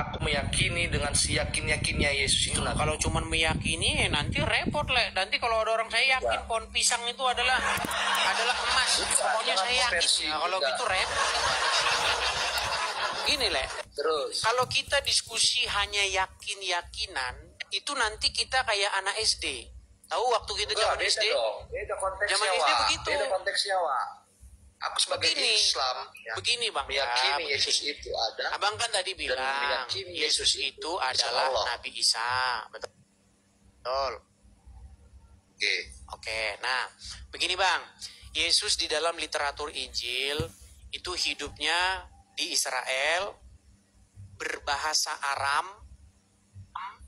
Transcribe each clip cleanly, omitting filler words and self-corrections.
aku meyakini dengan seyakin-yakinnya Yesus itu. Kalau cuma meyakini nanti repot lah. Nanti kalau ada orang saya yakin pohon pisang itu adalah emas, pokoknya saya yakin. Nah, kalau gitu repot. Gini Le, Terus kalau kita diskusi hanya yakin-yakinan, itu nanti kita kayak anak SD. Tahu waktu kita zaman SD? Beda konteksnya, zaman SD begitu. Beda konteksnya, Wak. Aku sebagai Islam, begini Bang, meyakini Yesus itu ada. Abang kan tadi bilang Yesus itu adalah Nabi Isa, betul? Oke. Nah, begini Bang, Yesus di dalam literatur Injil itu hidupnya di Israel, berbahasa Aram,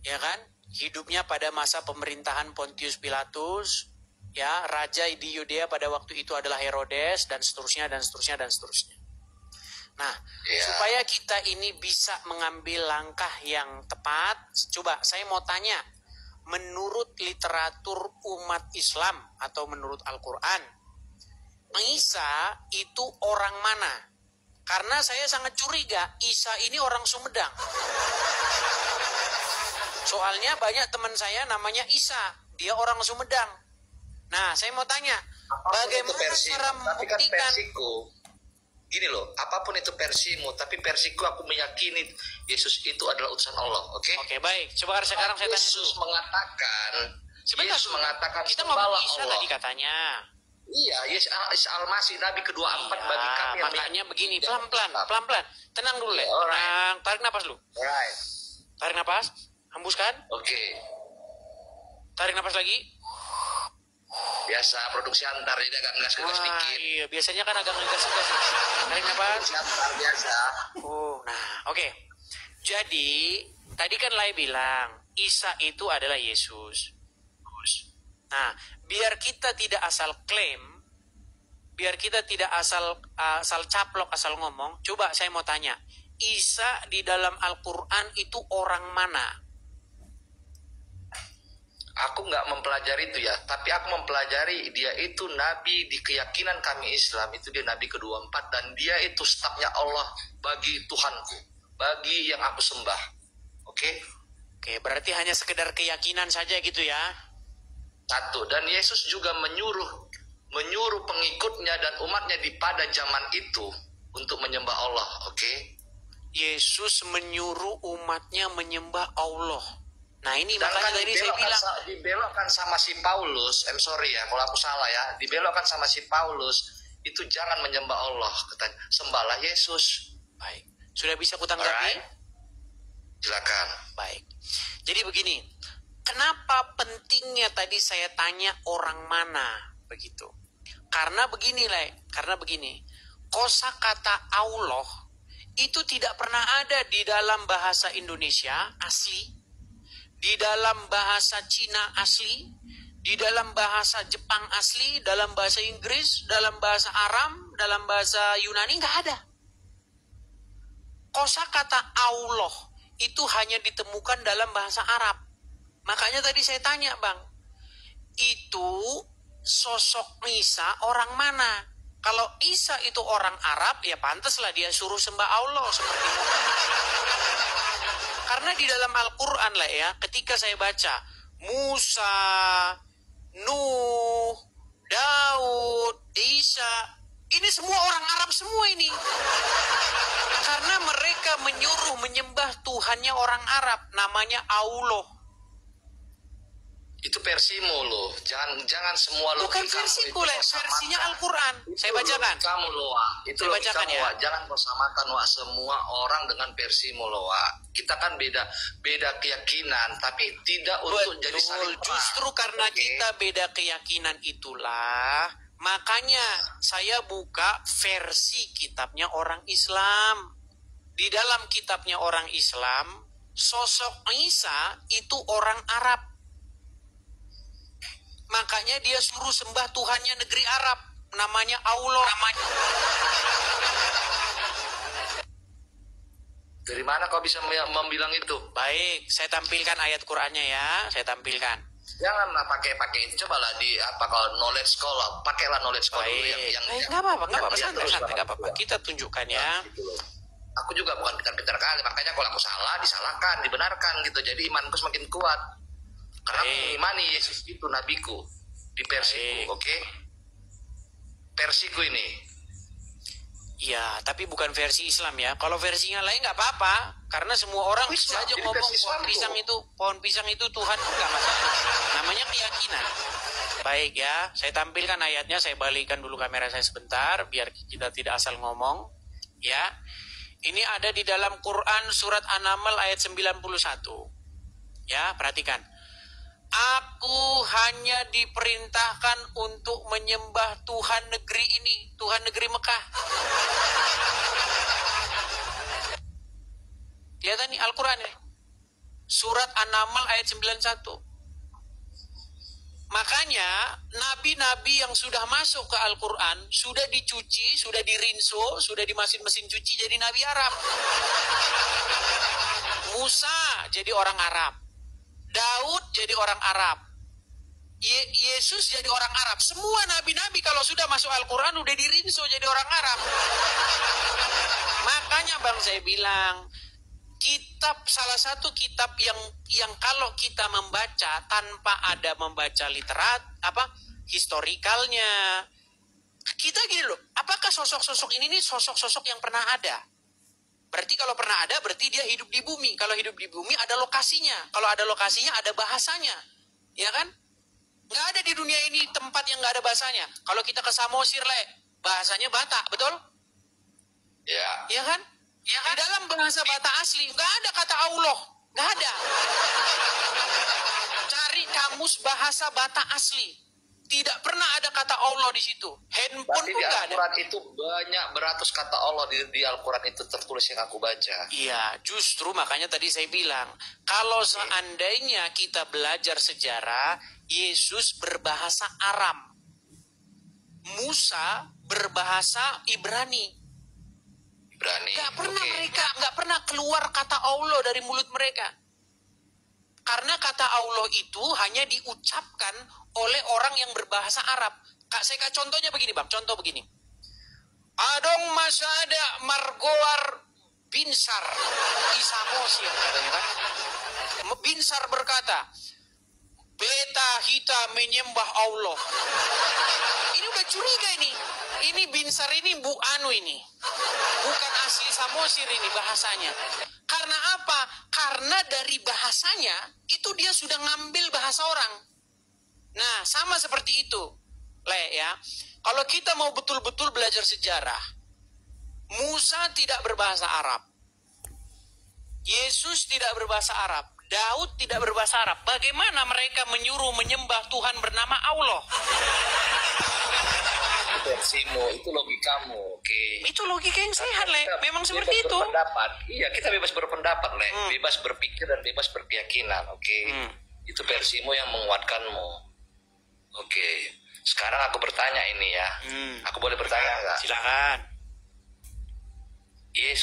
ya kan? Hidupnya pada masa pemerintahan Pontius Pilatus, ya, raja di Yudea pada waktu itu adalah Herodes, dan seterusnya. Nah, supaya kita ini bisa mengambil langkah yang tepat, coba saya mau tanya, menurut literatur umat Islam atau menurut Al-Quran, Isa itu orang mana? Karena saya sangat curiga, Isa ini orang Sumedang. Soalnya banyak teman saya namanya Isa, dia orang Sumedang. Nah, saya mau tanya, bagaimana cara membuktikan? Gini loh, apapun itu versimu, tapi versiku aku meyakini Yesus itu adalah utusan Allah, oke? Oke, baik. Coba sekarang saya tanya Yesus dulu. mengatakan kita ngomong Isa tadi katanya. Iya, Yesus Al-Masih, Nabi ke-24 bagi kami. Makanya begini, pelan-pelan. Tenang dulu, Le. Tenang, tarik napas dulu. Tarik napas, hembuskan. Oke. Tarik napas lagi. Biasa produksi antar, jadi agak ngegas sedikit. Iya, biasanya kan agak ngegas. Tarik napas. Produksi antar biasa. Nah, oke. Jadi, tadi kan Lai bilang, Isa itu adalah Yesus. Nah, biar kita tidak asal klaim, biar kita tidak asal caplok, asal ngomong, coba saya mau tanya, Isa di dalam Al-Quran itu orang mana? Aku nggak mempelajari itu ya, tapi aku mempelajari dia itu nabi di keyakinan kami Islam, itu dia nabi ke-24, dan dia itu stafnya Allah bagi Tuhanku, bagi yang aku sembah. Oke, berarti hanya sekedar keyakinan saja gitu ya. Satu, dan Yesus juga menyuruh pengikutnya dan umatnya di pada zaman itu untuk menyembah Allah, oke? Yesus menyuruh umatnya menyembah Allah. Nah ini makanya tadi saya bilang dibelokkan sama si Paulus, sorry ya kalau aku salah ya, dibelokkan sama si Paulus, itu jangan menyembah Allah, katanya, sembahlah Yesus. Baik, sudah bisa kutanggapi? Silakan. Baik, jadi begini, kenapa pentingnya tadi saya tanya orang mana begitu? Karena begini, kosakata Allah itu tidak pernah ada di dalam bahasa Indonesia asli, di dalam bahasa Cina asli, di dalam bahasa Jepang asli, dalam bahasa Inggris, dalam bahasa Aram, dalam bahasa Yunani, nggak ada. Kosakata Allah itu hanya ditemukan dalam bahasa Arab. Makanya tadi saya tanya Bang, itu sosok Isa orang mana? Kalau Isa itu orang Arab, ya pantaslah dia suruh sembah Allah seperti itu. Karena di dalam Al-Quran lah ya, ketika saya baca Musa, Nuh, Daud, Isa, ini semua orang Arab semua ini. Karena mereka menyuruh menyembah Tuhannya orang Arab, namanya Allah. Itu versimu loh, jangan semua lo. Bukan versiku lah, versinya Al-Quran. Saya bacakan. Kamu loh, itu saya bacakan ya. Jangan kau samakan semua orang dengan versimu loh. Kita kan beda keyakinan, tapi tidak untuk jadi saling perang. Justru karena kita beda keyakinan itulah, makanya saya buka versi kitabnya orang Islam. Di dalam kitabnya orang Islam, sosok Isa itu orang Arab. Makanya dia suruh sembah Tuhannya negeri Arab, namanya Allah. Dari mana kau bisa membilang itu? Baik, saya tampilkan ayat Qur'annya ya, saya tampilkan. Janganlah pakai cobalah kalau knowledge sekolah, pakailah knowledge sekolah yang nggak apa-apa, santai, nggak apa-apa. Kita tunjukkan ya. Gitu loh. Aku juga bukan pintar-pintar kali, makanya kalau aku salah disalahkan, dibenarkan gitu. Jadi imanku semakin kuat karena aku mengimani Yesus itu nabiku di versiku. Oke? Versiku ini. Iya, tapi bukan versi Islam ya. Kalau versinya lain nggak apa-apa, karena semua orang bisa aja ngomong pohon pisang itu Tuhan, nggak masalah. Namanya keyakinan. Baik ya, saya tampilkan ayatnya, saya balikan dulu kamera saya sebentar, biar kita tidak asal ngomong. Ya, ini ada di dalam Quran surat An-Naml ayat 91. Ya, perhatikan. Aku hanya diperintahkan untuk menyembah Tuhan negeri ini, Tuhan negeri Mekah. Lihat nih Al-Quran ini. Surat An-Naml ayat 91. Makanya nabi-nabi yang sudah masuk ke Al-Quran sudah dicuci, sudah dirinso, sudah di mesin cuci jadi nabi Arab. Musa jadi orang Arab. Daud jadi orang Arab. Yesus jadi orang Arab. Semua nabi-nabi kalau sudah masuk Al-Quran udah dirinso jadi orang Arab. Makanya Bang saya bilang, salah satu kitab yang kalau kita membaca tanpa ada membaca historikalnya, kita gini loh, apakah sosok-sosok ini nih sosok-sosok yang pernah ada? Berarti kalau pernah ada, berarti dia hidup di bumi. Kalau hidup di bumi ada lokasinya. Kalau ada lokasinya ada bahasanya, ya kan? Nggak ada di dunia ini tempat yang nggak ada bahasanya. Kalau kita ke Samosir, bahasanya Batak, betul? Ya. Ya kan? Ya kan? Di dalam bahasa Batak asli nggak ada kata Allah, nggak ada. Cari kamus bahasa Batak asli, tidak pernah ada kata Allah di situ. Handphone pun nggak ada. Di Al-Quran itu banyak beratus kata Allah di Al-Quran itu tertulis yang aku baca. Iya, justru makanya tadi saya bilang, kalau seandainya kita belajar sejarah, Yesus berbahasa Aram, Musa berbahasa Ibrani. Nggak pernah keluar kata Allah dari mulut mereka. Karena kata Allah itu hanya diucapkan oleh orang yang berbahasa Arab. Saya kasih contohnya begini Bang, contoh begini. Adong masada margoar binsar isamosir, katanya kan. Binsar berkata, beta hita menyembah Allah. Ini udah curiga ini. Ini Binsar ini ini. Bukan asli Samosir ini bahasanya. Karena apa? Karena dari bahasanya itu dia sudah ngambil bahasa orang. Nah, sama seperti itu. Ya. Kalau kita mau betul-betul belajar sejarah, Musa tidak berbahasa Arab. Yesus tidak berbahasa Arab. Daud tidak berbahasa Arab. Bagaimana mereka menyuruh menyembah Tuhan bernama Allah? Versimu, itu logikamu, oke. Itu logika yang sehat, memang seperti itu. Iya, kita bebas berpendapat, bebas berpikir dan bebas berkeyakinan, oke. Itu versimu yang menguatkanmu, oke. Sekarang aku bertanya ini ya, aku boleh bertanya nggak? Silakan. Yesus